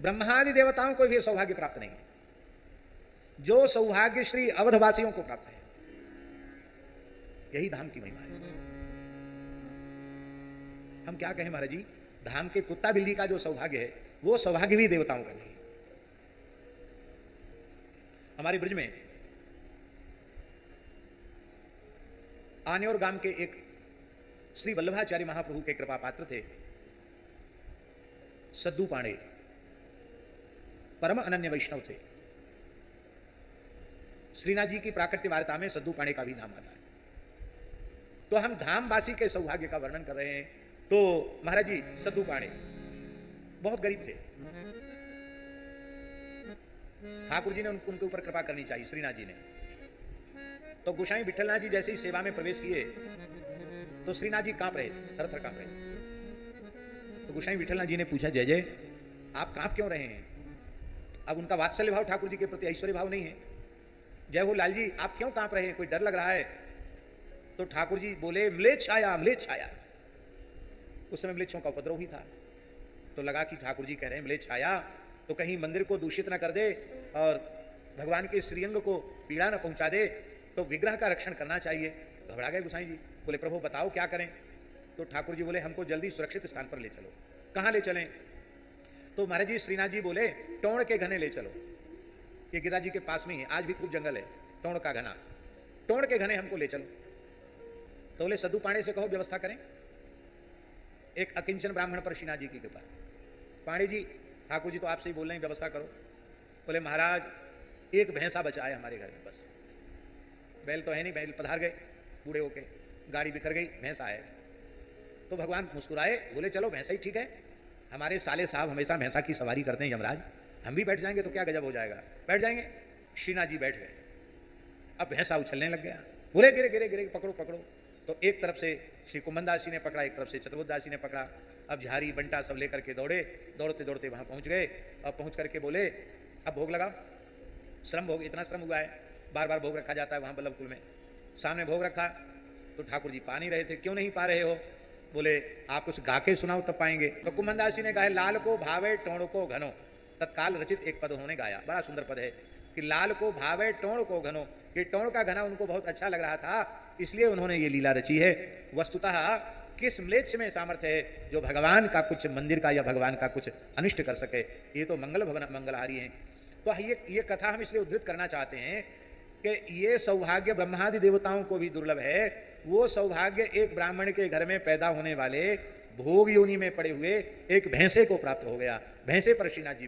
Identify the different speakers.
Speaker 1: ब्रह्मादि देवताओं को भी सौभाग्य प्राप्त नहीं है जो सौभाग्य श्री अवधवासियों को प्राप्त है। यही धाम की महिमा है। हम क्या कहें महाराज जी, धाम के कुत्ता बिल्ली का जो सौभाग्य है वो सौभाग्य भी देवताओं का नहीं। हमारे ब्रज में आनेर गांव के एक श्री वल्लभाचार्य महाप्रभु के कृपा पात्र थे सद्दू पांडे, परम अनन्य वैष्णव थे। श्रीनाथ जी की प्राकट्य वार्ता में सद्दू पांडे का भी नाम आता है। तो हम धामवासी के सौभाग्य का वर्णन कर रहे हैं। तो महाराज जी सद्दू पांडे बहुत गरीब थे। ठाकुर जी ने उनके ऊपर कृपा करनी चाहिए श्रीनाथ जी ने। तो गोसाई विठलनाथ जी जैसे ही सेवा में प्रवेश किए तो श्रीनाथ जी कांप रहे थे, थर थर कांप रहे थे। तो गोसाई विठलनाथ जी ने पूछा, जय जय आप कांप क्यों रहे हैं? अब उनका वात्सल्य भाव ठाकुर जी के प्रति, ऐश्वर्य भाव नहीं है। जय हो लाल जी आप क्यों कांप रहे हैं, कोई डर लग रहा है? तो ठाकुर जी बोले, म्लेच्छ आया, म्लेच्छ आया। उस समय म्लेच्छों का उपद्रव ही था। तो लगा कि ठाकुर जी कह रहे हैं म्लेच्छ आया तो कहीं मंदिर को दूषित न कर दे और भगवान के श्रीअंग को पीड़ा न पहुंचा दे, तो विग्रह का रक्षण करना चाहिए। घबरा गए गोसाई जी, बोले प्रभु बताओ क्या करें? तो ठाकुर जी बोले हमको जल्दी सुरक्षित स्थान पर ले चलो। कहाँ ले चलें? तो महाराज जी श्रीनाथ जी बोले टोण के घने ले चलो। ये गिरिराज जी के पास में ही है, आज भी खूब जंगल है, टोण का घना। टोण के घने हमको ले चलो। तो बोले सद्दू पांडे से कहो व्यवस्था करें। एक अकिंचन ब्राह्मण पर श्रीनाथ जी की कृपा। पांडे जी ठाकुर जी तो आपसे ही बोल रहे हैं व्यवस्था करो। बोले महाराज एक भैंसा बचा है हमारे घर में, बस बैल तो है नहीं, बैल पधार गए बूढ़े होके, गाड़ी बिखर गई, भैंसा है। तो भगवान मुस्कुराए, बोले चलो भैंसा ही ठीक है, हमारे साले साहब हमेशा भैंसा की सवारी करते हैं यमराज, हम भी बैठ जाएंगे तो क्या गजब हो जाएगा, बैठ जाएंगे। श्रीनाथ जी बैठ गए। अब भैंसा उछलने लग गया, बोले गिरे गिरे गिरे, पकड़ो पकड़ो। तो एक तरफ से श्री कुंभनदास जी ने पकड़ा, एक तरफ से चतुर्दास जी ने पकड़ा। अब झारी बंटा सब लेकर के दौड़े, दौड़ते दौड़ते वहां पहुंच गए। अब पहुंच करके बोले अब भोग लगा। श्रम भोग, इतना श्रम हुआ है, बार बार भोग रखा जाता है वहां बल्लभकुल में। सामने भोग रखा तो ठाकुर जी पा नहीं रहे थे। क्यों नहीं पा रहे हो? बोले आप कुछ गा के सुनाओ तब पाएंगे। तो कुंभनदास जी ने कहा लाल को भावे टोण को घनो, तत्काल रचित एक पद उन्होंने गाया, बड़ा सुंदर पद है कि लाल को भावे टोण को घनो। ये टोण का घना उनको बहुत अच्छा लग रहा था, इसलिए उन्होंने ये लीला रची है। वस्तुतः किस म्लेच्छ में सामर्थ्य है जो भगवान का कुछ मंदिर का या भगवान का कुछ अनिष्ट कर सके? ये तो मंगल भवन मंगलहारी हैं। तो ये कथा हम इसलिए उद्धृत करना चाहते हैं कि ये सौभाग्य ब्रह्मादि देवताओं को भी दुर्लभ है। वो सौभाग्य एक ब्राह्मण के घर में पैदा होने वाले भोग योनि में पड़े हुए एक भैंसे को प्राप्त हो गया। भैंसे पर श्रीनाथ जी